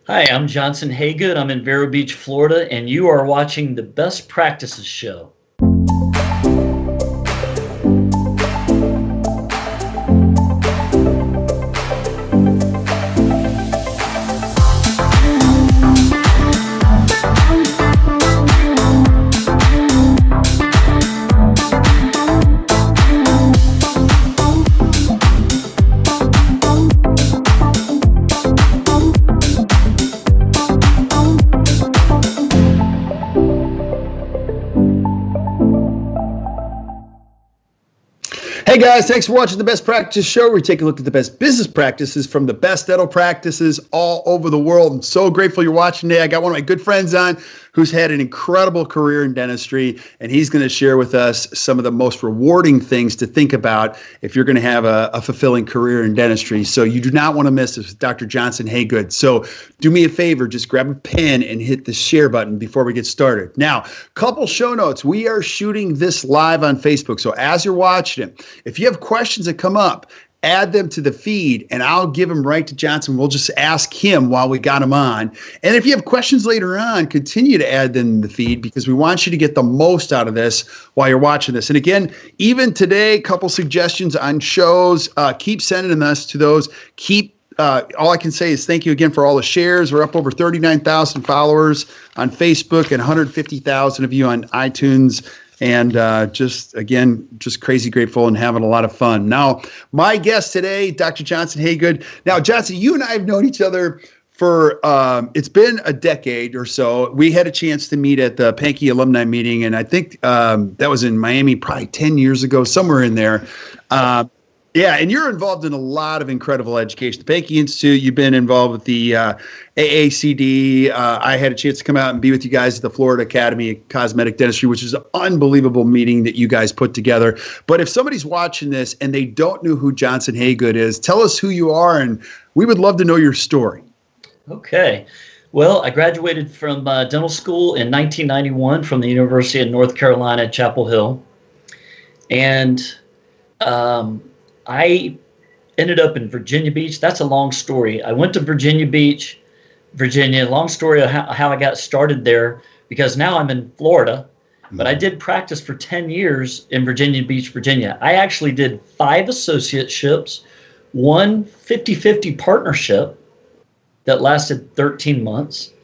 Hi, I'm Johnson Haygood. I'm in Vero Beach, Florida, and you are watching the Best Practices Show. Hey guys, thanks for watching the Best Practice Show. We take a look at the best business practices from the best dental practices all over the world. I'm so grateful you're watching today. I got one of my good friends on who's had an incredible career in dentistry, and he's going to share with us some of the most rewarding things to think about if you're going to have a fulfilling career in dentistry. So you do not want to miss this with Dr. Johnson Haygood. So do me a favor, just grab a pen and hit the share button before we get started. Now, couple show notes. We are shooting this live on Facebook. So as you're watching it, if you have questions that come up, add them to the feed, and I'll give them right to Johnson. We'll just ask him while we got him on. And if you have questions later on, continue to add them in the feed because we want you to get the most out of this while you're watching this. And again, even today, a couple suggestions on shows. Keep sending us to those. All I can say is thank you again for all the shares. We're up over 39,000 followers on Facebook and 150,000 of you on iTunes. And just crazy grateful and having a lot of fun. Now, my guest today, Dr. Johnson Haygood. Now, Johnson, you and I have known each other for, it's been a decade or so. We had a chance to meet at the Pankey alumni meeting, and I think that was in Miami probably 10 years ago, somewhere in there. Yeah, and you're involved in a lot of incredible education. The Pankey Institute, you've been involved with the AACD. I had a chance to come out and be with you guys at the Florida Academy of Cosmetic Dentistry, which is an unbelievable meeting that you guys put together. But if somebody's watching this and they don't know who Johnson Haygood is, tell us who you are, and we would love to know your story. Okay. Well, I graduated from dental school in 1991 from the University of North Carolina at Chapel Hill. And I ended up in Virginia Beach. That's a long story. I went to Virginia Beach, Virginia. Long story of how I got started there, because now I'm in Florida. But I did practice for 10 years in Virginia Beach, Virginia. I actually did 5 associateships, one 50-50 partnership that lasted 13 months.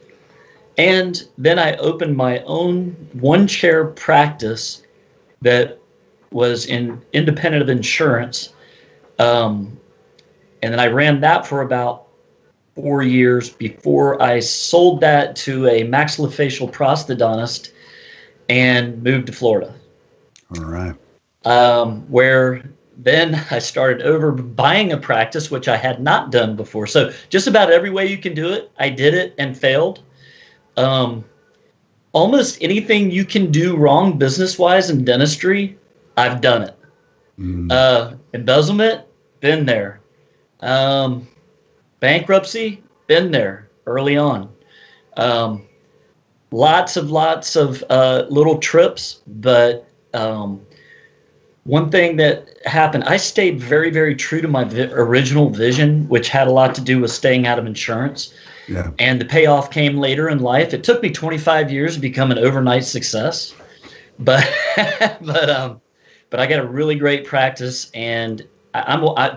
And then I opened my own one-chair practice that was independent of insurance. And then I ran that for about 4 years before I sold that to a maxillofacial prosthodontist and moved to Florida. All right. Where then I started over buying a practice, which I had not done before. So just about every way you can do it, I did it and failed. Almost anything you can do wrong business-wise in dentistry, I've done it. Embezzlement, been there. Bankruptcy, been there early on. Lots of little trips, but one thing that happened, I stayed very, very true to my original vision, which had a lot to do with staying out of insurance. Yeah. And the payoff came later in life. It took me 25 years to become an overnight success, but I got a really great practice, and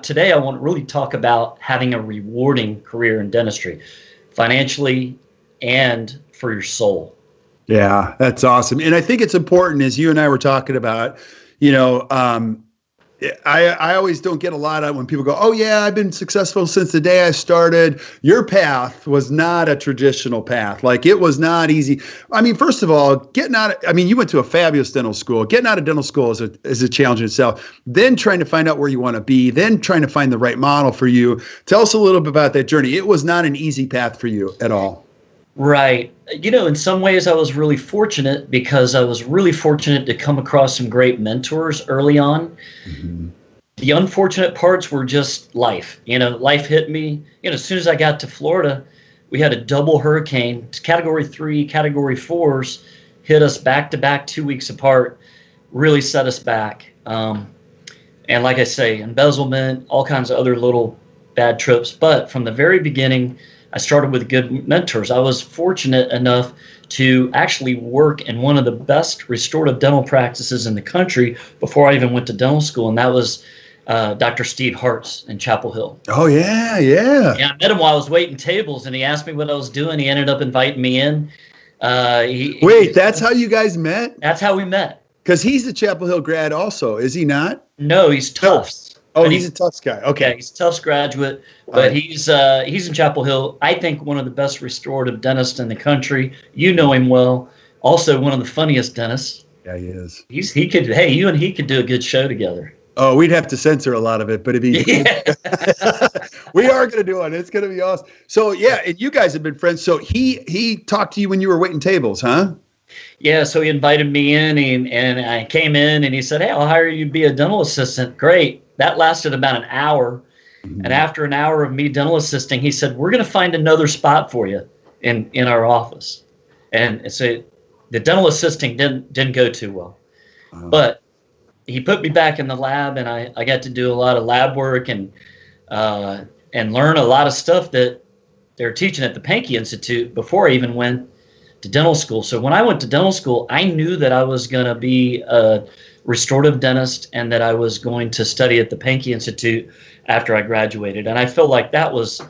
today I want to really talk about having a rewarding career in dentistry, financially and for your soul. Yeah, that's awesome. And I think it's important, as you and I were talking about, I always don't get a lot out when people go, oh yeah, I've been successful since the day I started. Your path was not a traditional path. Like, it was not easy. I mean, first of all, you went to a fabulous dental school. Getting out of dental school is a challenge in itself. Then trying to find out where you want to be, then trying to find the right model for you. Tell us a little bit about that journey. It was not an easy path for you at all. Right. In some ways I was really fortunate, because I was really fortunate to come across some great mentors early on. Mm-hmm. The unfortunate parts were just life. Life hit me. As soon as I got to Florida, we had a double hurricane. Category 3, Category 4s hit us back to back 2 weeks apart, really set us back. And like I say, embezzlement, all kinds of other little bad trips. But from the very beginning, I started with good mentors. I was fortunate enough to actually work in one of the best restorative dental practices in the country before I even went to dental school, and that was Dr. Steve Hart's in Chapel Hill. Oh, yeah, yeah. Yeah, I met him while I was waiting tables, and he asked me what I was doing. He ended up inviting me in. Wait, that's how you guys met? That's how we met. Because he's a Chapel Hill grad also, is he not? No, he's Tufts. Oh, he's a Tufts guy. Okay. Yeah, he's a Tufts graduate, but he's in Chapel Hill. I think one of the best restorative dentists in the country. You know him well. Also, one of the funniest dentists. Yeah, he is. He could. Hey, you and he could do a good show together. Oh, we'd have to censor a lot of it, but if he, we are going to do it. It's going to be awesome. So yeah, and you guys have been friends. So he talked to you when you were waiting tables, huh? Yeah. So he invited me in, and I came in, and he said, "Hey, I'll hire you to be a dental assistant." Great. That lasted about an hour, and after an hour of me dental assisting, he said, "We're going to find another spot for you in our office." And so the dental assisting didn't go too well, but he put me back in the lab, and I got to do a lot of lab work and learn a lot of stuff that they're teaching at the Pankey Institute before I even went to dental school. So when I went to dental school, I knew that I was going to be a restorative dentist and that I was going to study at the Pankey Institute after I graduated. And I feel like that was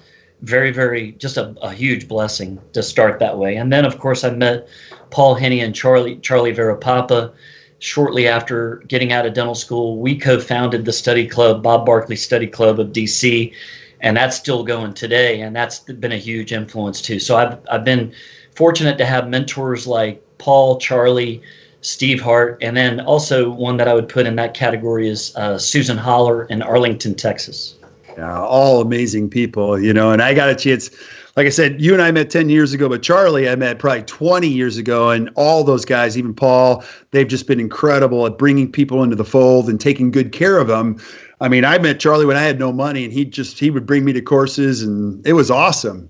very, very, just a huge blessing to start that way. And then, of course, I met Paul Henney and Charlie Verapapa. Shortly after getting out of dental school, we co-founded the study club, Bob Barkley Study Club of DC, and that's still going today, and that's been a huge influence too. So I've been fortunate to have mentors like Paul, Charlie, Steve Hart, and then also one that I would put in that category is Susan Holler in Arlington, Texas. Yeah, all amazing people, and I got a chance. Like I said, you and I met 10 years ago, but Charlie I met probably 20 years ago. And all those guys, even Paul, they've just been incredible at bringing people into the fold and taking good care of them. I mean, I met Charlie when I had no money, and he would bring me to courses, and it was awesome.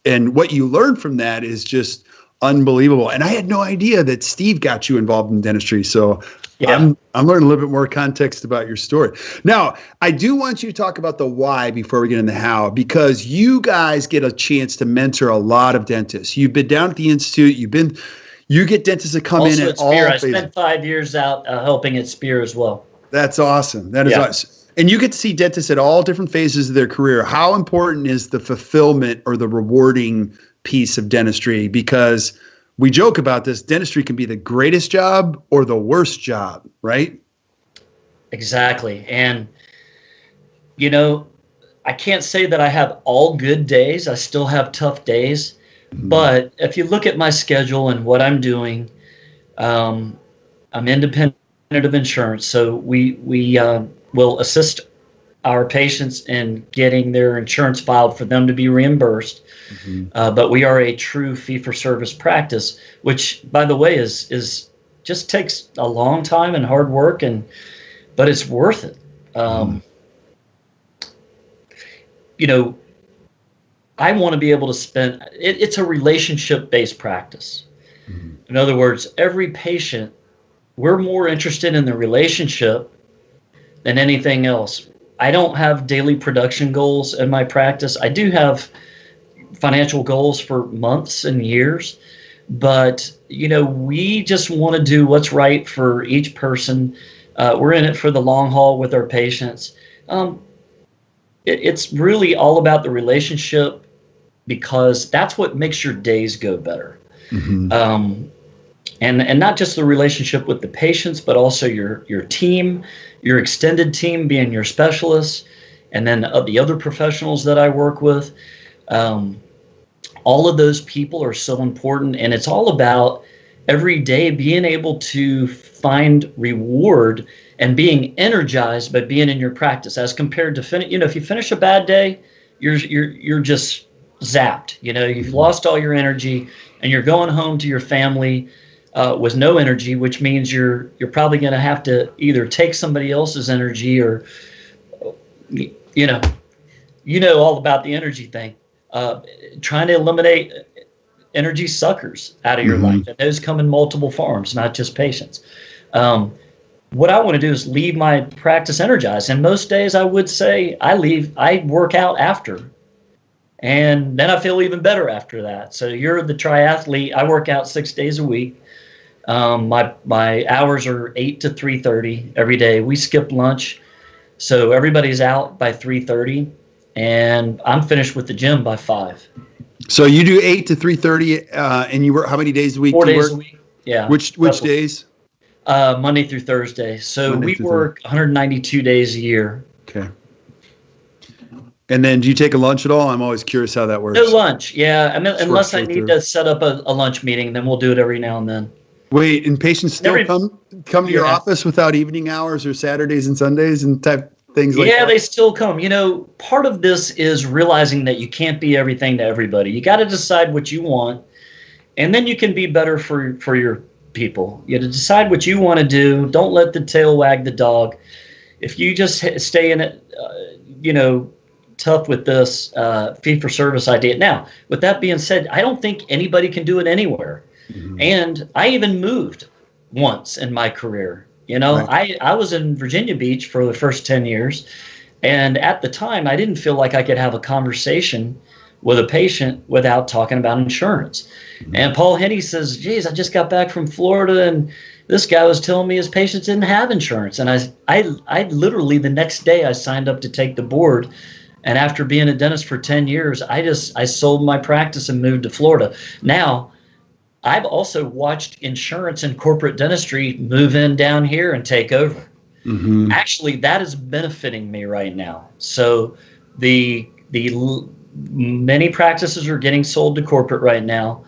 And what you learn from that is just unbelievable. And I had no idea that Steve got you involved in dentistry. So yeah. I'm learning a little bit more context about your story. Now, I do want you to talk about the why before we get into the how, because you guys get a chance to mentor a lot of dentists. You've been down at the Institute. You get dentists that come also in at Spear. I spent 5 years out helping at Spear as well. That's awesome. That is awesome. And you get to see dentists at all different phases of their career. How important is the fulfillment or the rewarding piece of dentistry? Because we joke about this, dentistry can be the greatest job or the worst job, right? Exactly. And, I can't say that I have all good days. I still have tough days. Mm-hmm. But if you look at my schedule and what I'm doing, I'm independent of insurance. So we will assist our patients in getting their insurance filed for them to be reimbursed. Mm-hmm. But we are a true fee-for-service practice, which, by the way, is just takes a long time and hard work, but it's worth it. I want to be able to spend it. It's a relationship-based practice. Mm-hmm. In other words, every patient, we're more interested in the relationship than anything else. I don't have daily production goals in my practice. I do have financial goals for months and years, but we just want to do what's right for each person. We're in it for the long haul with our patients. It's really all about the relationship, because that's what makes your days go better. Mm-hmm. And not just the relationship with the patients, but also your team, your extended team being your specialists, and then the other professionals that I work with. All of those people are so important, and it's all about every day being able to find reward and being energized by being in your practice, as compared to if you finish a bad day, you're just zapped. You've lost all your energy, and you're going home to your family with no energy, which means you're probably going to have to either take somebody else's energy or all about the energy thing. Trying to eliminate energy suckers out of your life. And those come in multiple forms, not just patients. What I want to do is leave my practice energized. And most days I would say I work out after And then I feel even better after that. So you're the triathlete. I work out 6 days a week. My hours are 8 to 3:30 every day. We skip lunch, so everybody's out by 3:30, and I'm finished with the gym by 5. So you do 8 to 3:30, and you work how many days a week? 4 days a week. Yeah. Which days? Monday through Thursday. So we work 192 days a year. Okay. And then do you take a lunch at all? I'm always curious how that works. No lunch. Yeah. I mean, unless I need to set up a lunch meeting, then we'll do it every now and then. Wait, and patients still come to your office without evening hours or Saturdays and Sundays and type things like that? Yeah, they still come. You know, part of this is realizing that you can't be everything to everybody. You got to decide what you want, and then you can be better for your people. You got to decide what you want to do. Don't let the tail wag the dog. If you just stay in it, tough with this fee-for-service idea. Now, with that being said, I don't think anybody can do it anywhere. Mm-hmm. And I even moved once in my career. Right. I was in Virginia Beach for the first 10 years. And at the time, I didn't feel like I could have a conversation with a patient without talking about insurance. Mm-hmm. And Paul Henney says, geez, I just got back from Florida and this guy was telling me his patients didn't have insurance. And I literally the next day I signed up to take the board. And after being a dentist for 10 years, I sold my practice and moved to Florida. Now, I've also watched insurance and corporate dentistry move in down here and take over. Mm-hmm. Actually, that is benefiting me right now. So the many practices are getting sold to corporate right now.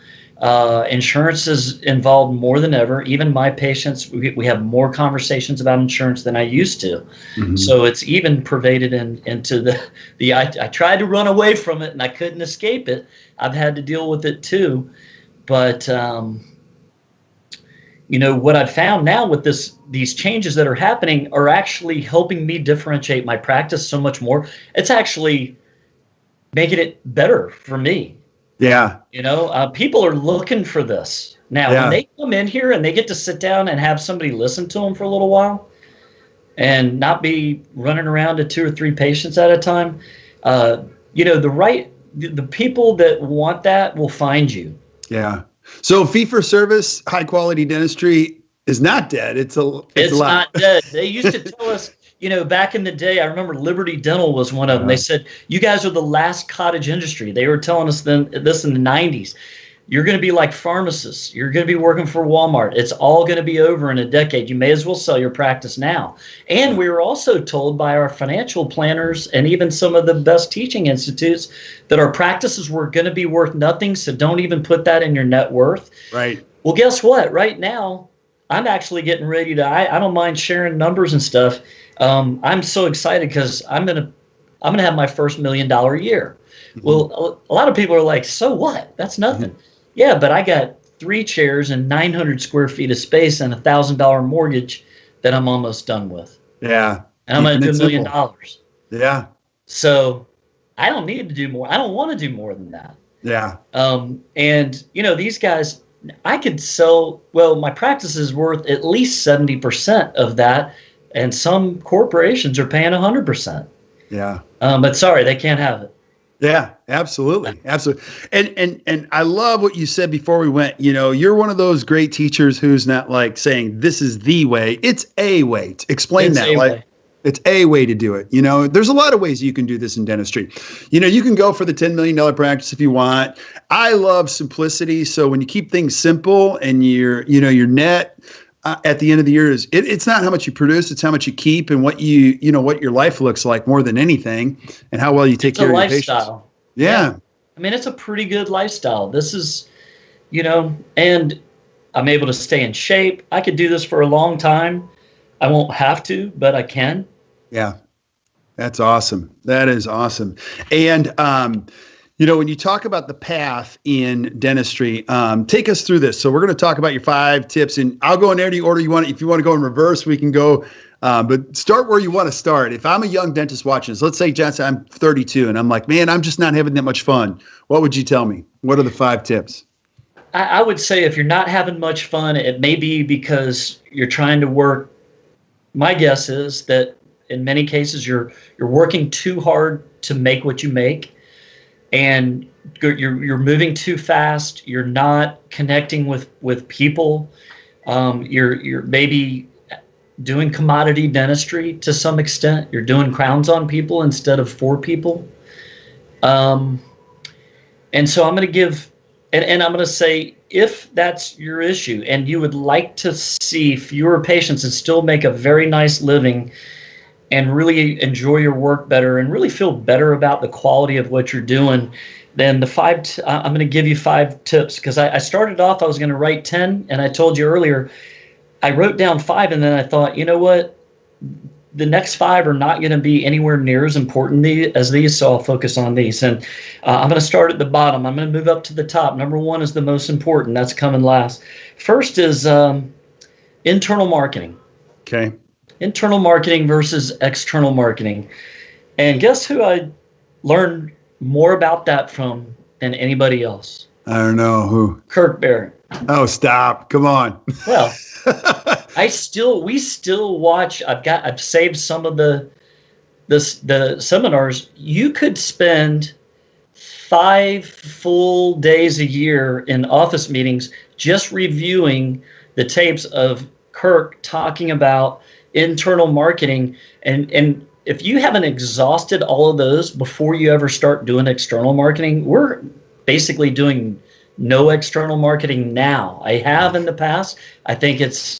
Insurance is involved more than ever. Even my patients, we have more conversations about insurance than I used to. Mm-hmm. So it's even pervaded into the I tried to run away from it and I couldn't escape it. I've had to deal with it too. But, what I've found now with these changes that are happening are actually helping me differentiate my practice so much more. It's actually making it better for me. Yeah. People are looking for this. Now, when they come in here and they get to sit down and have somebody listen to them for a little while and not be running around to 2 or 3 patients at a time, the people that want that will find you. Yeah. So fee-for-service, high-quality dentistry is not dead. It's not dead. They used to tell us, back in the day, I remember Liberty Dental was one of them. They said, you guys are the last cottage industry. They were telling us this in the 90s. You're going to be like pharmacists. You're going to be working for Walmart. It's all going to be over in a decade. You may as well sell your practice now. And we were also told by our financial planners and even some of the best teaching institutes that our practices were going to be worth nothing, so don't even put that in your net worth. Right. Well, guess what? Right now, I'm actually getting ready to, I don't mind sharing numbers and stuff. I'm so excited because I'm going to have my first $1 million year. Mm-hmm. Well, a lot of people are like, so what? That's nothing. Mm-hmm. Yeah, but I got 3 chairs and 900 square feet of space and $1,000 mortgage that I'm almost done with. Yeah. And I'm going to do $1 million. Yeah. So I don't need to do more. I don't want to do more than that. Yeah. And, these guys, I could sell, my practice is worth at least 70% of that. And some corporations are paying 100%. Yeah. But sorry, they can't have it. Yeah, absolutely. Absolutely. And I love what you said before we went, you're one of those great teachers who's not like saying this is the way, it's a way. Explain that. Like it's a way to do it. There's a lot of ways you can do this in dentistry. You can go for the $10 million practice if you want. I love simplicity. So when you keep things simple and your net at the end of the year it's not how much you produce, it's how much you keep and what what your life looks like more than anything and how well you take care of your patients. Yeah. I mean, it's a pretty good lifestyle. This is, and I'm able to stay in shape. I could do this for a long time. I won't have to, but I can. Yeah. That's awesome. That is awesome. And, when you talk about the path in dentistry, take us through this. So we're going to talk about your 5 tips, and I'll go in any order you want. If you want to go in reverse, we can go. But start where you want to start. If I'm a young dentist watching this, let's say, Johnson, I'm 32, and I'm like, man, I'm just not having that much fun. What would you tell me? What are the 5 tips? I would say if you're not having much fun, it may be because you're trying to work. My guess is that in many cases you're working too hard to make what you make. and you're moving too fast. You're not connecting with people. You're maybe doing commodity dentistry to some extent. You're doing crowns on people instead of for people. And so I'm going to give, and I'm going to say, if that's your issue and you would like to see fewer patients and still make a very nice living and really enjoy your work better and really feel better about the quality of what you're doing, then I'm going to give you 5 tips, because I started off, I was going to write 10, and I told you earlier, I wrote down 5, and then I thought, you know what? The next 5 are not going to be anywhere near as important as these, so I'll focus on these. And I'm going to start at the bottom. I'm going to move up to the top. Number 1 is the most important. That's coming last. First is internal marketing. Okay. Internal marketing versus external marketing. And guess who I learned more about that from than anybody else? I don't know who. Kirk Barrett. Oh, stop. Come on. Well, we still watch. I've saved some of the seminars. You could spend 5 full days a year in office meetings just reviewing the tapes of Kirk talking about internal marketing. And if you haven't exhausted all of those before you ever start doing external marketing, we're basically doing no external marketing now. I have in the past. I think it's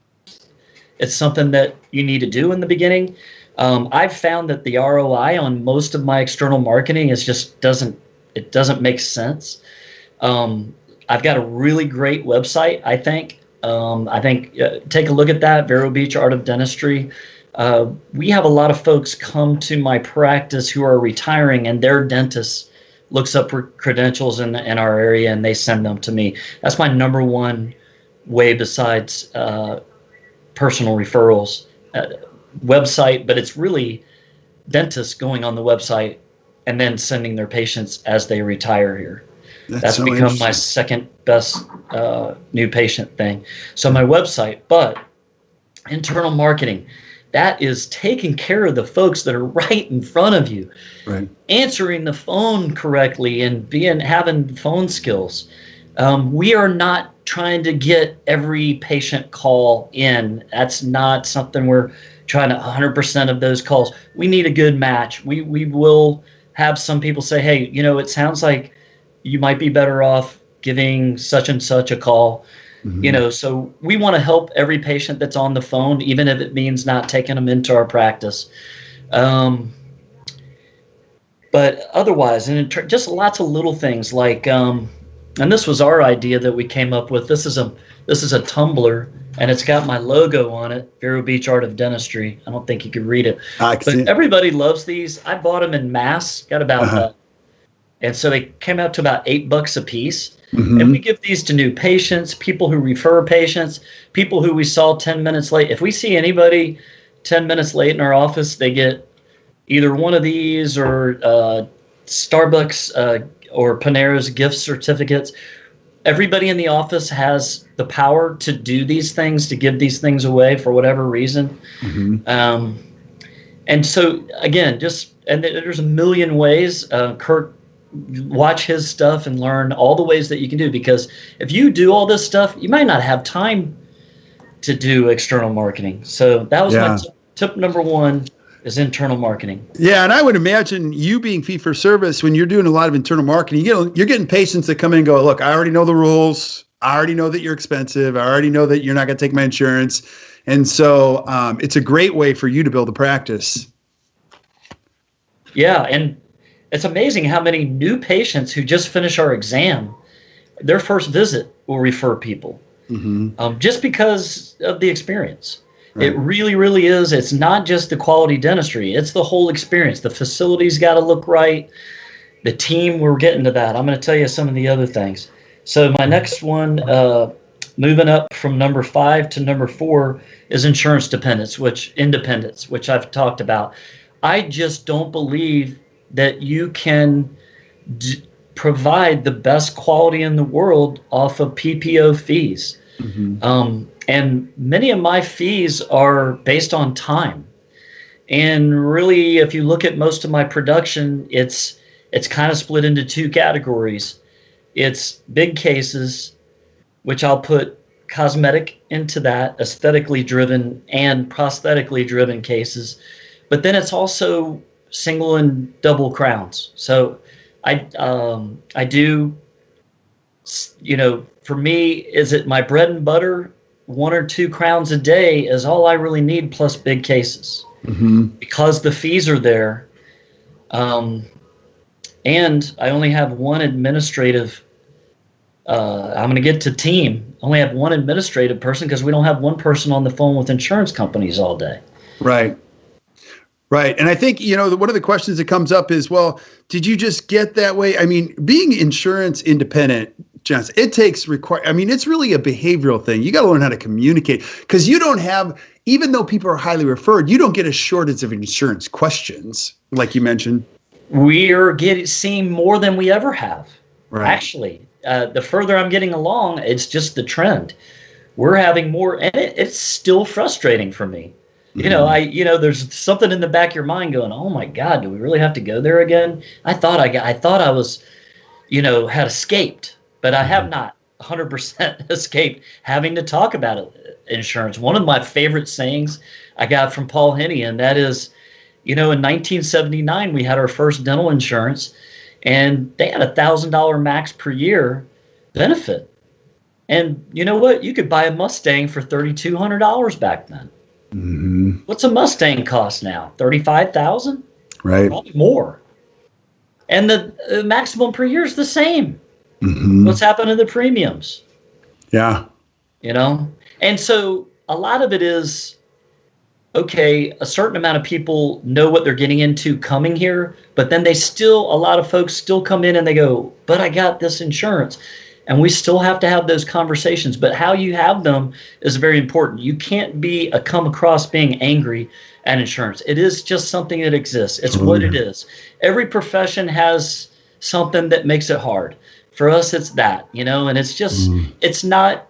something that you need to do in the beginning. I've found that the ROI on most of my external marketing is just doesn't make sense. I've got a really great website, I think. Take a look at that, Vero Beach Art of Dentistry. We have a lot of folks come to my practice who are retiring, and their dentist looks up for credentials in our area, and they send them to me. That's my number 1 way besides personal referrals. Website, but it's really dentists going on the website and then sending their patients as they retire here. That's so become my second best new patient thing. So my website, but internal marketing, that is taking care of the folks that are right in front of you, right? Answering the phone correctly and having phone skills. We are not trying to get every patient call in. That's not something we're trying to 100% of those calls. We need a good match. We will have some people say, hey, it sounds like you might be better off giving such and such a call. Mm-hmm. So we want to help every patient that's on the phone, even if it means not taking them into our practice. But otherwise, and just lots of little things like, and this was our idea that we came up with. This is a tumbler, and it's got my logo on it, Vero Beach Art of Dentistry. I don't think you could read it. But everybody loves these. I bought them in mass, got about and so they came out to about $8 a piece. Mm-hmm. And we give these to new patients, people who refer patients, people who we saw 10 minutes late. If we see anybody 10 minutes late in our office, they get either one of these or Starbucks or Panera's gift certificates. Everybody in the office has the power to do these things, to give these things away for whatever reason. Mm-hmm. And so, again, there's a million ways. Kirk, watch his stuff and learn all the ways that you can do, because if you do all this stuff, you might not have time to do external marketing. So that was my tip number 1 is internal marketing. Yeah, and I would imagine you being fee for service, when you're doing a lot of internal marketing, you're getting patients that come in and go, look, I already know the rules. I already know that you're expensive. I already know that you're not going to take my insurance. And so it's a great way for you to build a practice. Yeah, and it's amazing how many new patients who just finish our exam, their first visit will refer people, just because of the experience. Right. It really, really is. It's not just the quality dentistry. It's the whole experience. The facility's got to look right. The team, we're getting to that. I'm going to tell you some of the other things. So my next one, moving up from number 5 to number 4, is insurance independence, which I've talked about. I just don't believe that you can provide the best quality in the world off of PPO fees. Mm-hmm. And many of my fees are based on time. And really, if you look at most of my production, it's it's kind of split into two categories. It's big cases, which I'll put cosmetic into that, aesthetically driven and prosthetically driven cases. But then it's also single and double crowns. So I do, for me, is it my bread and butter? 1 or 2 crowns a day is all I really need, plus big cases, because the fees are there. And I only have one administrative. I'm going to get to team. I only have one administrative person because we don't have one person on the phone with insurance companies all day. Right. Right. And I think, one of the questions that comes up is, well, did you just get that way? I mean, being insurance independent, Johnson, it's really a behavioral thing. You got to learn how to communicate, because you don't have, even though people are highly referred, you don't get a shortage of insurance questions, like you mentioned. We're seeing more than we ever have, right. Actually. The further I'm getting along, it's just the trend. We're having more, and it's still frustrating for me. There's something in the back of your mind going, oh my God, do we really have to go there again? I thought I was, had escaped, but I have not 100% escaped having to talk about insurance. One of my favorite sayings I got from Paul Henney, and that is, in 1979, we had our first dental insurance, and they had $1,000 max per year benefit. And you know what? You could buy a Mustang for $3,200 back then. What's a Mustang cost now? $35,000? Right. Probably more. And the maximum per year is the same. What's happened to the premiums? Yeah. And so a lot of it is, okay, a certain amount of people know what they're getting into coming here, but then a lot of folks still come in and they go, but I got this insurance. And we still have to have those conversations, but how you have them is very important. You can't come across being angry at insurance. It is just something that exists. It's what it is. Every profession has something that makes it hard. For us, it's that, and it's just, it's not,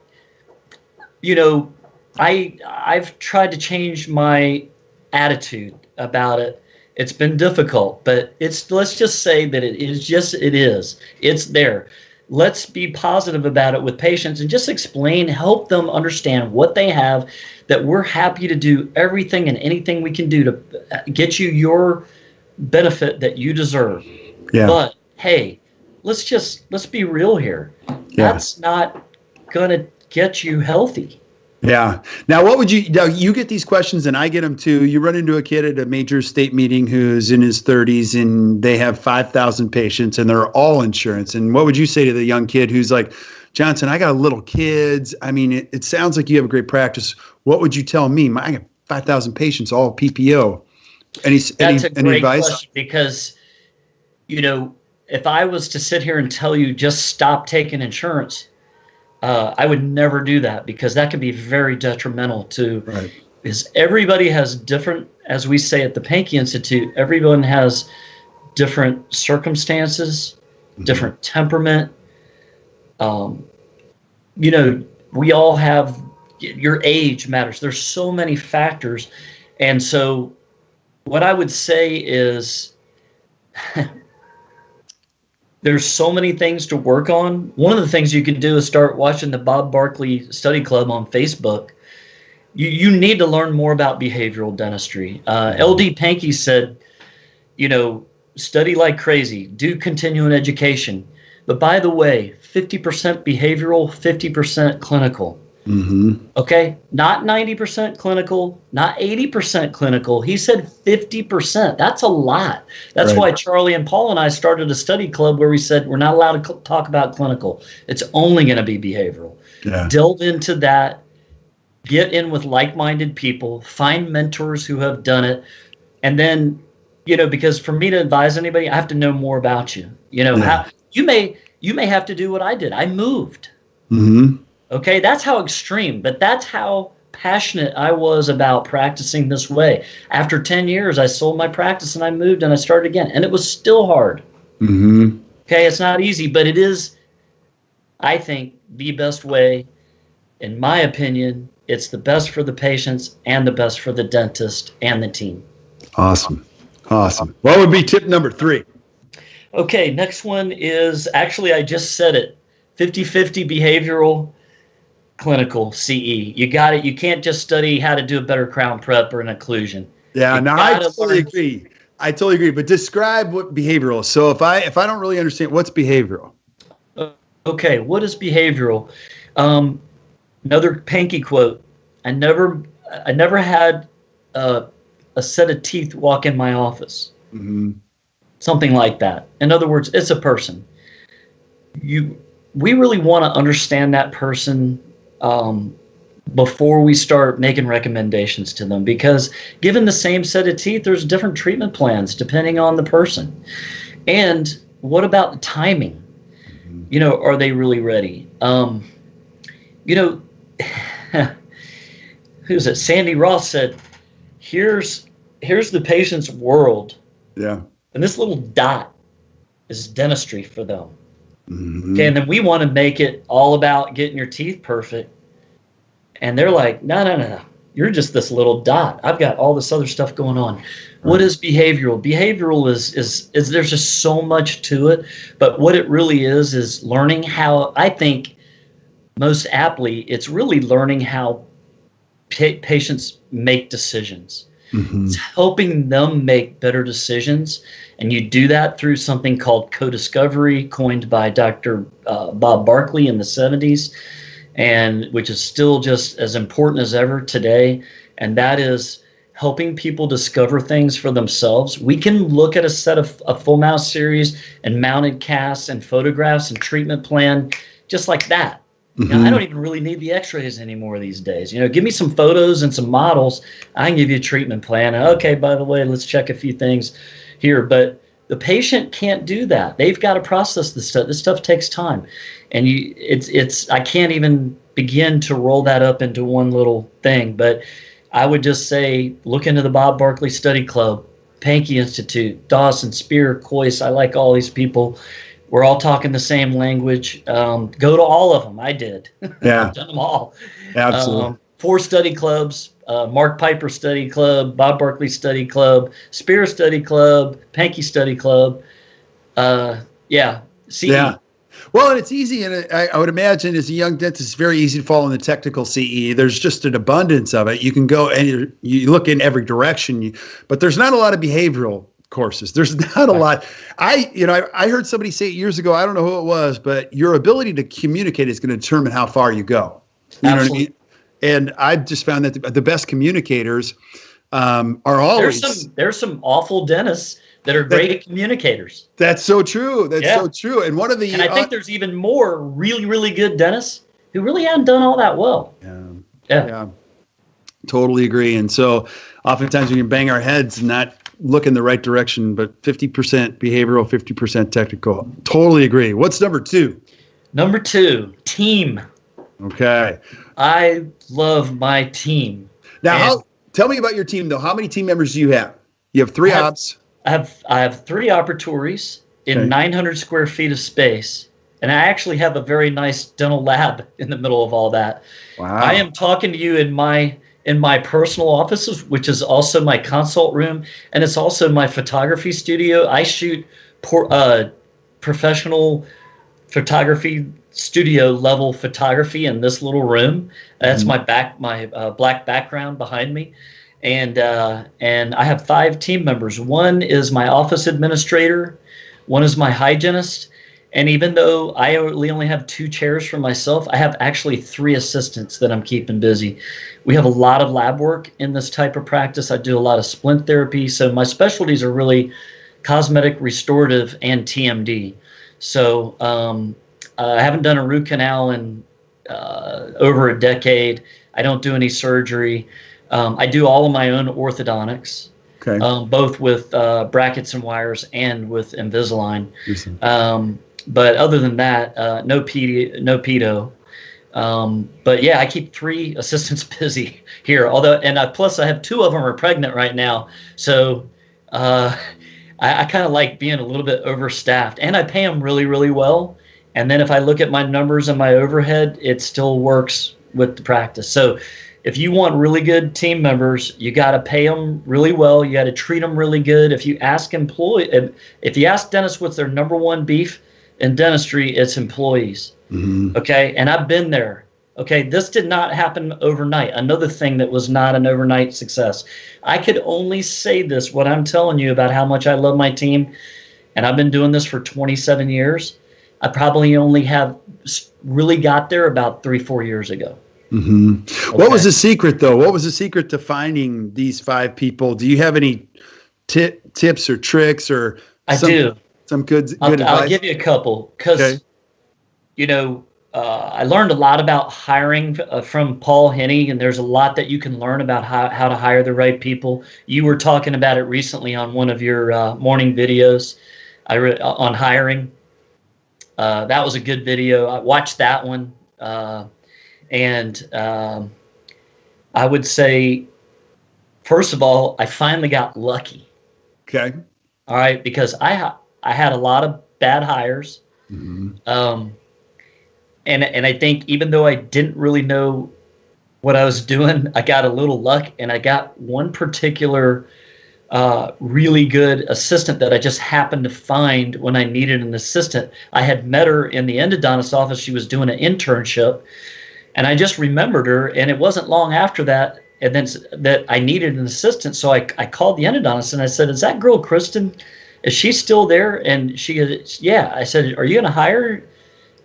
I've tried to change my attitude about it. It's been difficult, but let's just say that it is. It's there. Let's be positive about it with patients and just help them understand what they have, that we're happy to do everything and anything we can do to get you your benefit that you deserve. Yeah. But hey, let's be real here. Yeah. That's not going to get you healthy. Yeah. Now, you get these questions and I get them too. You run into a kid at a major state meeting who's in his 30s and they have 5,000 patients and they're all insurance. And what would you say to the young kid who's like, Johnson, I got little kids. I mean, it sounds like you have a great practice. What would you tell me? I got 5,000 patients, all PPO. That's a great advice? Question, because, if I was to sit here and tell you just stop taking insurance, I would never do that, because that can be very detrimental to, right. Because everybody has different, as we say at the Pankey Institute, everyone has different circumstances, different temperament. We all have, your age matters. There's so many factors. And so what I would say is, there's so many things to work on. One of the things you can do is start watching the Bob Barkley Study Club on Facebook. You need to learn more about behavioral dentistry. LD Pankey said, study like crazy, do continuing education. But by the way, 50% behavioral, 50% clinical. Okay, not 90% clinical, not 80% clinical. He said 50%. That's a lot. That's why Charlie and Paul and I started a study club where we said we're not allowed to talk about clinical. It's only going to be behavioral. Yeah. Delve into that. Get in with like-minded people. Find mentors who have done it. And then, because for me to advise anybody, I have to know more about you. How you may have to do what I did. I moved. Okay, that's how extreme, but that's how passionate I was about practicing this way. After 10 years, I sold my practice and I moved and I started again, and it was still hard. Okay, it's not easy, but it is, I think, the best way. In my opinion, it's the best for the patients and the best for the dentist and the team. Awesome. What would be tip number 3? Okay, next one is actually, I just said it, 50-50 behavioral clinical CE. You got it. You can't just study how to do a better crown prep or an occlusion. Yeah, You no, I gotta totally learn. agree. I totally agree. But describe what behavioral is. So if I don't really understand what's behavioral. Okay, what is behavioral? Um, Another Pankey quote. I never had a set of teeth walk in my office. Mm-hmm. Something like that. In other words, it's a person. We really want to understand that person before we start making recommendations to them, because given the same set of teeth, there's different treatment plans depending on the person. And what about the timing? Are they really ready? You know, who's it? Sandy Ross said, here's the patient's world. Yeah. And this little dot is dentistry for them. Mm-hmm. Okay, and then we want to make it all about getting your teeth perfect. And they're like, no. You're just this little dot. I've got all this other stuff going on. Right. What is behavioral? Behavioral is there's just so much to it. But what it really is learning how, I think most aptly, it's really learning how patients make decisions. Mm-hmm. It's helping them make better decisions. And you do that through something called co-discovery, coined by Dr. Bob Barkley in the 70s, and which is still just as important as ever today. And that is helping people discover things for themselves. We can look at a set of a full mouth series and mounted casts and photographs and treatment plan just like that. Mm-hmm. I don't even really need the x-rays anymore these days. Give me some photos and some models. I can give you a treatment plan. Okay, by the way, let's check a few things here. But the patient can't do that. They've got to process this stuff. This stuff takes time. And I can't even begin to roll that up into one little thing. But I would just say, look into the Bob Barkley Study Club, Pankey Institute, Dawson, Spear, Coyce. I like all these people. We're all talking the same language. Go to all of them. I did. Yeah. I've done them all. Absolutely. 4 study clubs, Mark Piper Study Club, Bob Barkley Study Club, Spear Study Club, Pankey Study Club. CE. Yeah. Well, and it's easy, and I would imagine as a young dentist, it's very easy to fall in the technical CE. There's just an abundance of it. You can go and you look in every direction, but there's not a lot of behavioral courses. There's not a lot. I heard somebody say it years ago, I don't know who it was, but your ability to communicate is going to determine how far you go. You Absolutely. know what I mean? And I've just found that the best communicators are always. There's some awful dentists that are great communicators. That's so true. That's so true. And I think there's even more really, really good dentists who really haven't done all that well. Yeah. Totally agree. And so oftentimes we can bang our heads and not look in the right direction, but 50% behavioral, 50% technical. Totally agree. What's number 2? Number 2, team. Okay. I love my team. Now, tell me about your team, though. How many team members do you have? You have 3 ops. I have 3 operatories in 900 square feet of space, and I actually have a very nice dental lab in the middle of all that. Wow. I am talking to you in my personal offices, which is also my consult room, and it's also my photography studio. I shoot professional photography studio level photography in this little room. That's my black background behind me. And I have 5 team members. 1 is my office administrator, 1 is my hygienist, and even though I only have 2 chairs for myself, I have actually 3 assistants that I'm keeping busy. We have a lot of lab work in this type of practice. I do a lot of splint therapy, so my specialties are really cosmetic, restorative, and TMD. So I haven't done a root canal in over a decade. I don't do any surgery. I do all of my own orthodontics, both with brackets and wires and with Invisalign. But other than that, no pedo. But yeah, I keep 3 assistants busy here. Plus I have 2 of them are pregnant right now. So I kind of like being a little bit overstaffed, and I pay them really, really well. And then if I look at my numbers and my overhead, it still works with the practice. So if you want really good team members, you got to pay them really well. You got to treat them really good. If you ask dentists what's their number one beef in dentistry, it's employees. Mm-hmm. Okay. And I've been there. Okay. This did not happen overnight. Another thing that was not an overnight success. I could only say this, what I'm telling you about how much I love my team. And I've been doing this for 27 years. I probably only have really got there about 3-4 years ago. Mm-hmm. Okay. What was the secret, though? What was the secret to finding these 5 people? Do you have any tips or tricks or some good advice? I'll give you a couple because, I learned a lot about hiring from Paul Henney, and there's a lot that you can learn about how to hire the right people. You were talking about it recently on one of your morning videos on hiring. That was a good video. I watched that one. And I would say, first of all, I finally got lucky. Okay. All right, because I had a lot of bad hires. Mm-hmm. And I think even though I didn't really know what I was doing, I got a little luck, and I got one particular really good assistant that I just happened to find when I needed an assistant. I had met her in the endodontist office. She was doing an internship. And I just remembered her, and it wasn't long after that, and then that I needed an assistant. So I called the endodontist and I said, "Is that girl Kristen? Is she still there?" And she goes, "Yeah." I said, "Are you going to hire her?"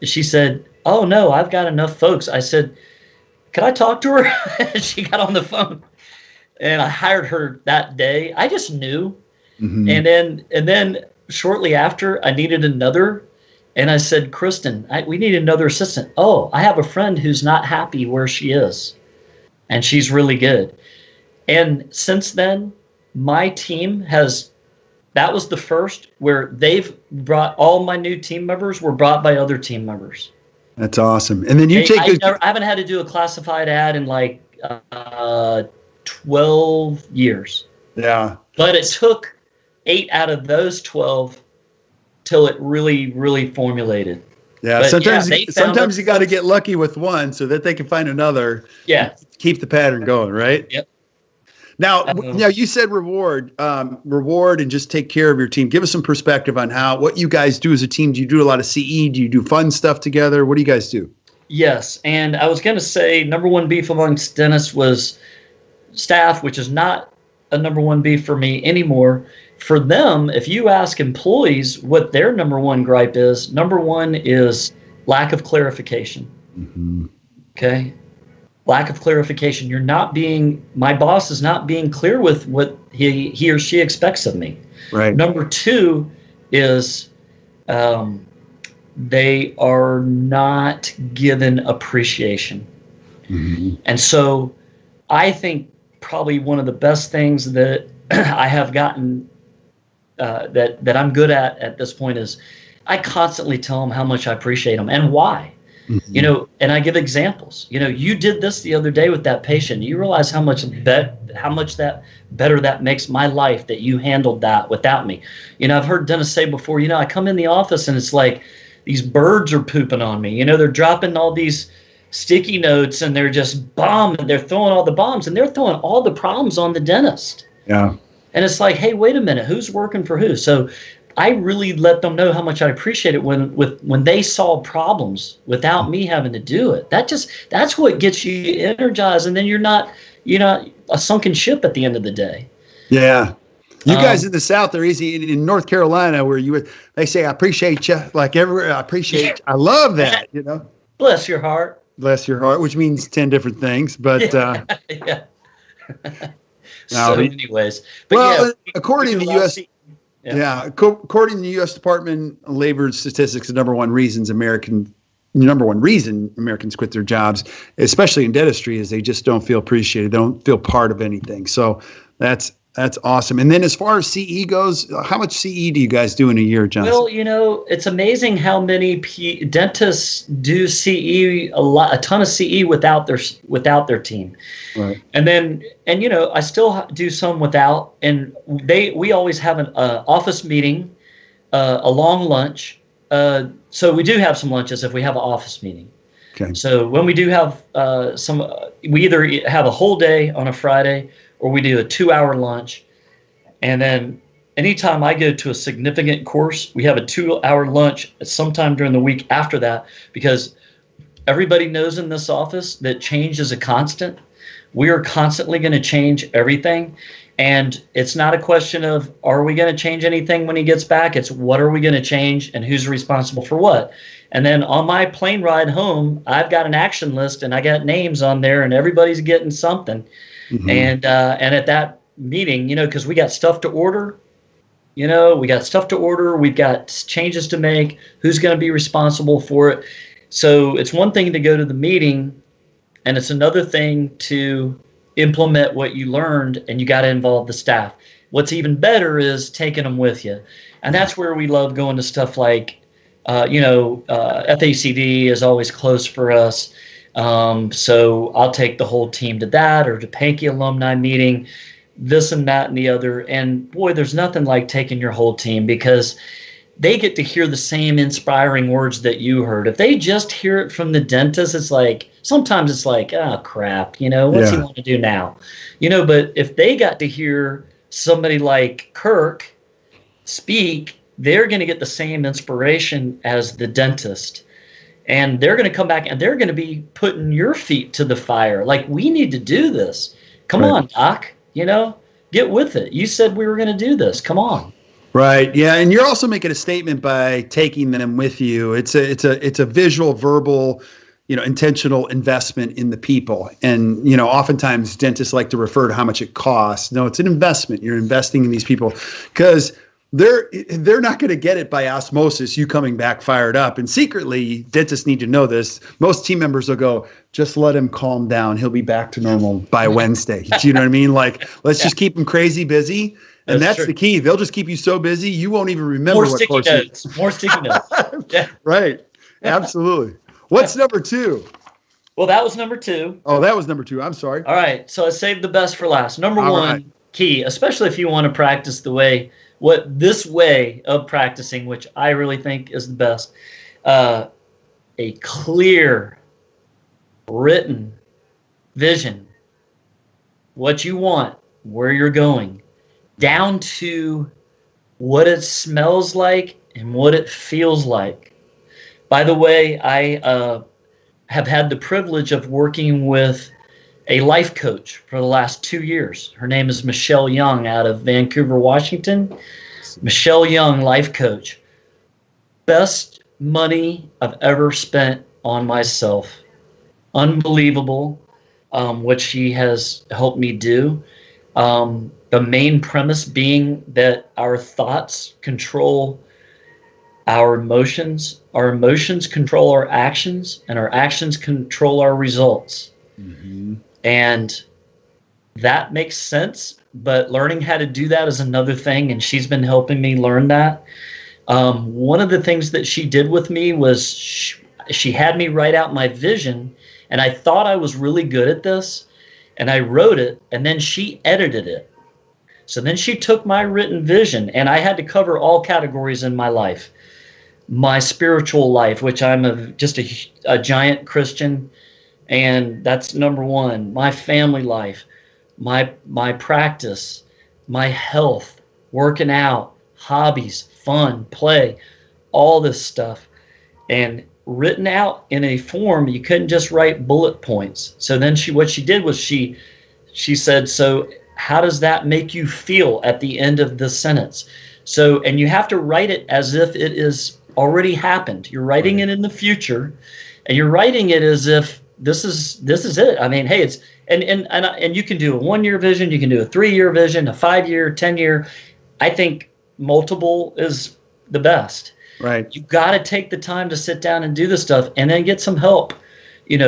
She said, "Oh no, I've got enough folks." I said, "Can I talk to her?" She got on the phone, and I hired her that day. I just knew, mm-hmm. and then shortly after, I needed another. And I said, "Kristen, we need another assistant." "Oh, I have a friend who's not happy where she is, and she's really good." And since then, my team that was the first where they've brought all my new team members were brought by other team members. That's awesome. And then I haven't had to do a classified ad in like 12 years. Yeah. But it took 8 out of those 12 till it really, really formulated. Yeah, but sometimes you got to get lucky with one so that they can find another. Yeah, keep the pattern going, right? Yep. Now, you said reward, and just take care of your team. Give us some perspective on what you guys do as a team. Do you do a lot of CE? Do you do fun stuff together? What do you guys do? Yes, and I was going to say number one beef amongst dentists was staff, which is not a number one beef for me anymore. For them, if you ask employees what their number one gripe is, number one is lack of clarification. Mm-hmm. Okay? Lack of clarification. My boss is not being clear with what he or she expects of me. Right. Number two is they are not given appreciation. Mm-hmm. And so I think probably one of the best things that I have gotten that I'm good at this point is I constantly tell them how much I appreciate them and why. Mm-hmm. And I give examples. You did this the other day with that patient. You realize how much that better that makes my life that you handled that without me. I've heard dentists say before, I come in the office and it's like these birds are pooping on me. They're dropping all these sticky notes and they're just bombing. They're throwing all the bombs and they're throwing all the problems on the dentist. Yeah. And it's like, hey, wait a minute, who's working for who? So I really let them know how much I appreciate it when they solve problems without me having to do it. That's what gets you energized, and then you're not a sunken ship at the end of the day. Yeah. You guys in the South are easy. In North Carolina, where they say, "I appreciate you," like everywhere. I appreciate. I love that. Bless your heart. Bless your heart, which means 10 different things, but yeah. So, anyways, but according to U.S. according to the U.S. Department of Labor statistics, the number one reason Americans quit their jobs, especially in dentistry, is they just don't feel appreciated. They don't feel part of anything. So that's awesome. And then as far as CE goes, how much CE do you guys do in a year, Johnson? Well, it's amazing how many dentists do CE, a ton of CE without their team. Right. And I still do some without, and we always have an office meeting, a long lunch. So we do have some lunches if we have an office meeting. Okay. So when we do have we either have a whole day on a Friday or we do a 2-hour lunch. And then anytime I go to a significant course, we have a 2-hour lunch sometime during the week after that, because everybody knows in this office that change is a constant. We are constantly going to change everything. And it's not a question of, are we going to change anything when he gets back? It's what are we going to change and who's responsible for what? And then on my plane ride home, I've got an action list and I got names on there and everybody's getting something. Mm-hmm. And at that meeting, because we got stuff to order, we've got changes to make, who's going to be responsible for it. So it's one thing to go to the meeting, and it's another thing to implement what you learned, and you got to involve the staff. What's even better is taking them with you. And that's where we love going to stuff like, FACD is always close for us. So I'll take the whole team to that, or to Pankey alumni meeting, this and that and the other. And boy, there's nothing like taking your whole team, because they get to hear the same inspiring words that you heard. If they just hear it from the dentist, sometimes it's like, oh crap, what's he want to do now? But if they got to hear somebody like Kirk speak, they're going to get the same inspiration as the dentist. And they're going to come back and they're going to be putting your feet to the fire. Like, we need to do this. Come on, Doc, get with it. You said we were going to do this. Come on. Right. Yeah. And you're also making a statement by taking them with you. It's a visual, verbal, intentional investment in the people. And, oftentimes dentists like to refer to how much it costs. No, it's an investment. You're investing in these people, because they're not going to get it by osmosis, you coming back fired up. And secretly, dentists need to know this. Most team members will go, just let him calm down. He'll be back to normal by Wednesday. Do you know what I mean? Like, let's just keep him crazy busy. And that's the key. They'll just keep you so busy, you won't even remember what course. More sticky notes. Yeah. Right. Absolutely. What's number 2? Well, that was number 2. Oh, that was number 2. I'm sorry. All right. So I saved the best for last. Number 1, key, especially if you want to practice this way of practicing, which I really think is the best. A clear, written vision. What you want, where you're going, down to what it smells like and what it feels like. By the way, I have had the privilege of working with a life coach for the last 2 years. Her name is Michelle Young out of Vancouver, Washington. Michelle Young, life coach. Best money I've ever spent on myself. Unbelievable what she has helped me do. The main premise being that our thoughts control our emotions control our actions, and our actions control our results. Mm-hmm. And that makes sense, but learning how to do that is another thing, and she's been helping me learn that. One of the things that she did with me was she had me write out my vision, and I thought I was really good at this, and I wrote it, and then she edited it. So then she took my written vision, and I had to cover all categories in my life. My spiritual life, which I'm just a giant Christian, and that's number 1. My family life, my practice, my health, working out, hobbies, fun, play, all this stuff, and written out in a form. You couldn't just write bullet points. So then what she did was she said, so how does that make you feel at the end of the sentence? So, and you have to write it as if it is already happened. You're writing it in the future, and you're writing it as if this is it. I mean, hey, it's and you can do a 1-year vision, you can do a 3-year vision, a 5-year, 10-year. I think multiple is the best. Right. You got to take the time to sit down and do this stuff, and then get some help,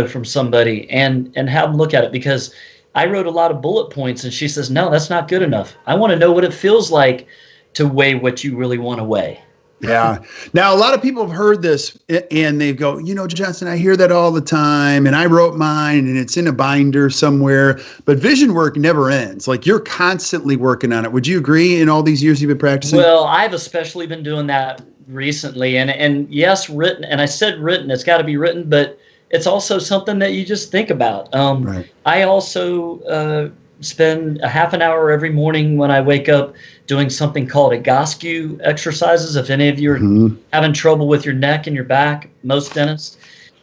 from somebody, and have them look at it, because I wrote a lot of bullet points, and she says, no, that's not good enough. I want to know what it feels like to weigh what you really want to weigh. Yeah. Now, a lot of people have heard this and they go, Johnson, I hear that all the time, and I wrote mine and it's in a binder somewhere, but vision work never ends. Like, you're constantly working on it. Would you agree in all these years you've been practicing? Well, I've especially been doing that recently, and yes, written, and I said written, it's got to be written, but it's also something that you just think about. Right. I also spend a half an hour every morning when I wake up doing something called Egoscue exercises. If any of you are having trouble with your neck and your back, most dentists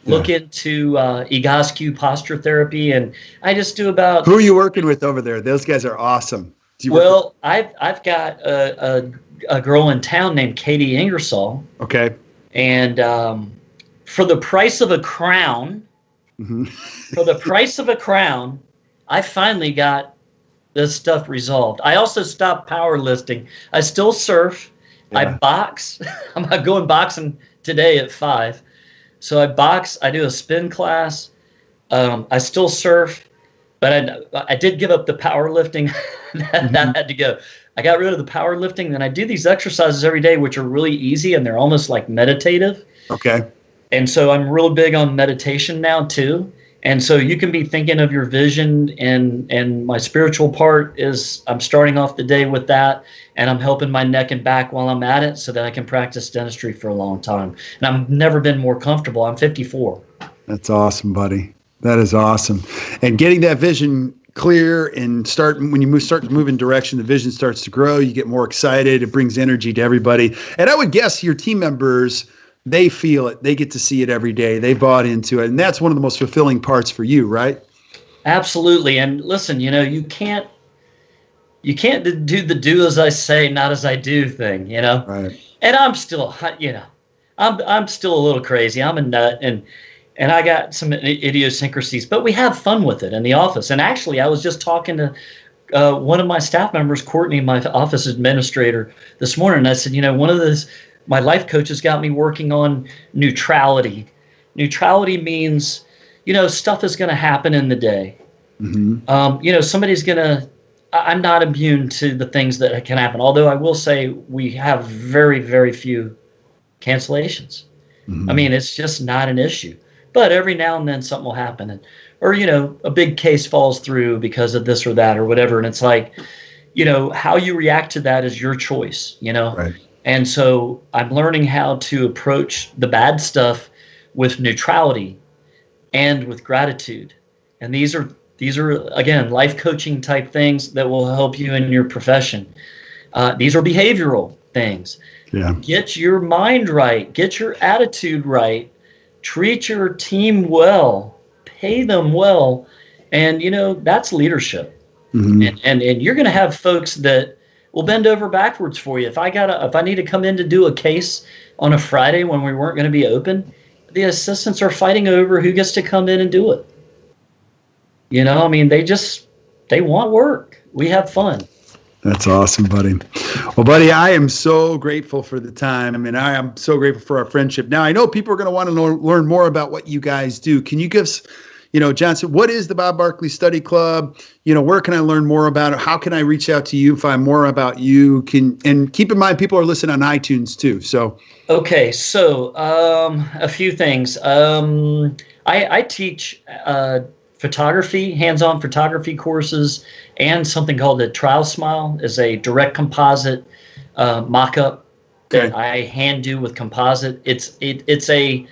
look into Egoscue posture therapy, and I just do about. Who are you working with over there? Those guys are awesome. Well, I've got a girl in town named Katie Ingersoll. Okay. And for the price of a crown, I finally got this stuff resolved. I also stopped powerlifting. I still surf. Yeah. I box. I'm not going boxing today at 5. So I box. I do a spin class. I still surf, but I did give up the powerlifting. That had to go. I got rid of the powerlifting. Then I do these exercises every day, which are really easy and they're almost like meditative. Okay. And so I'm real big on meditation now too. And so you can be thinking of your vision, and my spiritual part is I'm starting off the day with that, and I'm helping my neck and back while I'm at it so that I can practice dentistry for a long time. And I've never been more comfortable. I'm 54. That's awesome, buddy. That is awesome. And getting that vision clear and start to move in direction, the vision starts to grow, you get more excited, it brings energy to everybody. And I would guess your team members, they feel it. They get to see it every day. They bought into it. And that's one of the most fulfilling parts for you, right? Absolutely. And listen, you can't do the do as I say, not as I do thing, Right. And I'm still, I'm still a little crazy. I'm a nut, and I got some idiosyncrasies, but we have fun with it in the office. And actually, I was just talking to one of my staff members, Courtney, my office administrator, this morning. And I said, one of my life coaches got me working on neutrality. Neutrality means, stuff is going to happen in the day. Somebody's going to, I'm not immune to the things that can happen. Although I will say we have very, very few cancellations. I mean, it's just not an issue. But every now and then something will happen, or a big case falls through because of this or that or whatever. And it's like, how you react to that is your choice, Right. And so I'm learning how to approach the bad stuff with neutrality and with gratitude. And these are again, life coaching type things that will help you in your profession. These are behavioral things. Yeah. Get your mind right. Get your attitude right. Treat your team well. Pay them well. And, that's leadership. And you're going to have folks that will bend over backwards for you. If I need to come in to do a case on a Friday when we weren't going to be open, the assistants are fighting over who gets to come in and do it. They want work. We have fun. That's awesome, buddy. Well, buddy, I am so grateful for the time. I mean, I am so grateful for our friendship. Now, I know people are going to want to learn more about what you guys do. Can you give us, Johnson, what is the Bob Barkley Study Club? Where can I learn more about it? How can I reach out to you, find more about you? And keep in mind, people are listening on iTunes too. So, okay. So, a few things. I teach photography, hands-on photography courses, and something called the Trial Smile is a direct composite mock-up that I hand do with composite. It's a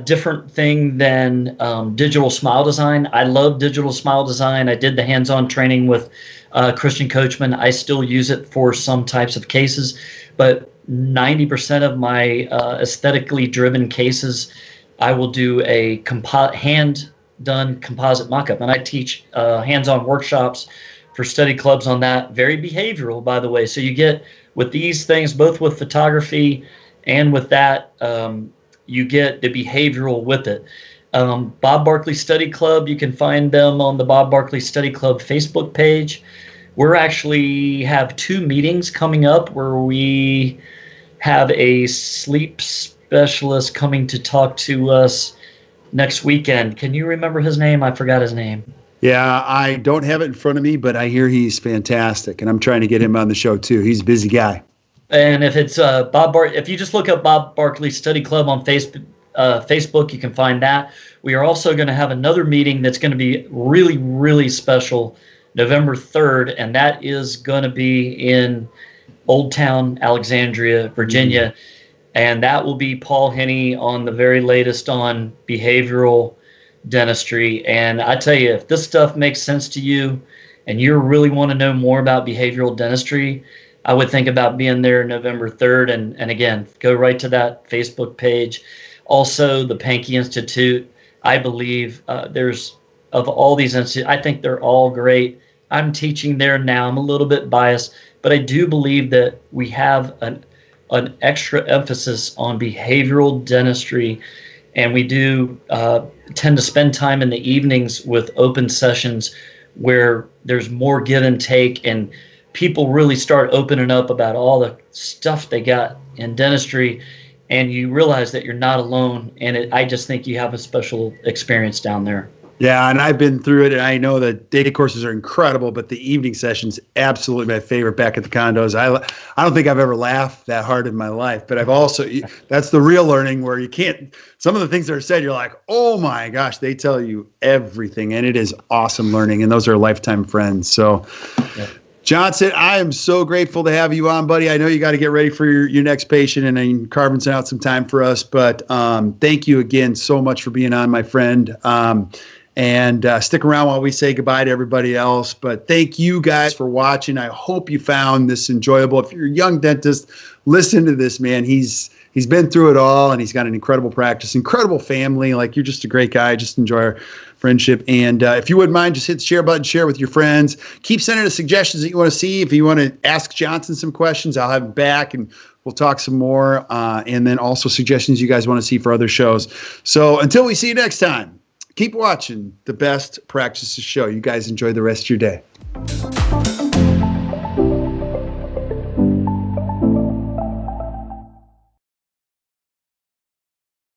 different thing than digital smile design. I love digital smile design. I did the hands-on training with Christian Coachman. I still use it for some types of cases, but 90% of my aesthetically driven cases, I will do a hand-done composite mock-up. And I teach hands-on workshops for study clubs on that. Very behavioral, by the way. So you get, with these things, both with photography and with that, you get the behavioral with it. Bob Barkley Study Club, you can find them on the Bob Barkley Study Club Facebook page. We're actually have 2 meetings coming up where we have a sleep specialist coming to talk to us next weekend. Can you remember his name? I forgot his name. Yeah, I don't have it in front of me, but I hear he's fantastic, and I'm trying to get him on the show too. He's a busy guy. And if it's if you just look up Bob Barkley Study Club on Facebook, you can find that. We are also going to have another meeting that's going to be really, really special, November 3rd, and that is going to be in Old Town, Alexandria, Virginia. And that will be Paul Henney on the very latest on behavioral dentistry. And I tell you, if this stuff makes sense to you and you really want to know more about behavioral dentistry, I would think about being there November 3rd. And again, go right to that Facebook page. Also, the Pankey Institute, I believe there's, of all these institutes, I think they're all great. I'm teaching there now. I'm a little bit biased, but I do believe that we have an extra emphasis on behavioral dentistry, and we do tend to spend time in the evenings with open sessions where there's more give and take, and people really start opening up about all the stuff they got in dentistry, and you realize that you're not alone. And I just think you have a special experience down there. Yeah, and I've been through it, and I know the day courses are incredible, but the evening sessions, absolutely my favorite back at the condos. I don't think I've ever laughed that hard in my life, but I've also, that's the real learning where you can't, some of the things that are said, you're like, oh my gosh, they tell you everything, and it is awesome learning, and those are lifetime friends. So, yeah. Johnson, I am so grateful to have you on, buddy. I know you got to get ready for your next patient, and then carving out some time for us, but thank you again so much for being on, my friend. And stick around while we say goodbye to everybody else. But thank you guys for watching. I hope you found this enjoyable. If you're a young dentist, listen to this man. He's been through it all, and he's got an incredible practice, incredible family. Like, you're just a great guy. Just enjoy our friendship. And if you wouldn't mind, just hit the share button, share with your friends. Keep sending us suggestions that you want to see. If you want to ask Johnson some questions, I'll have him back, and we'll talk some more. And then also suggestions you guys want to see for other shows. So until we see you next time, keep watching the Best Practices Show. You guys enjoy the rest of your day.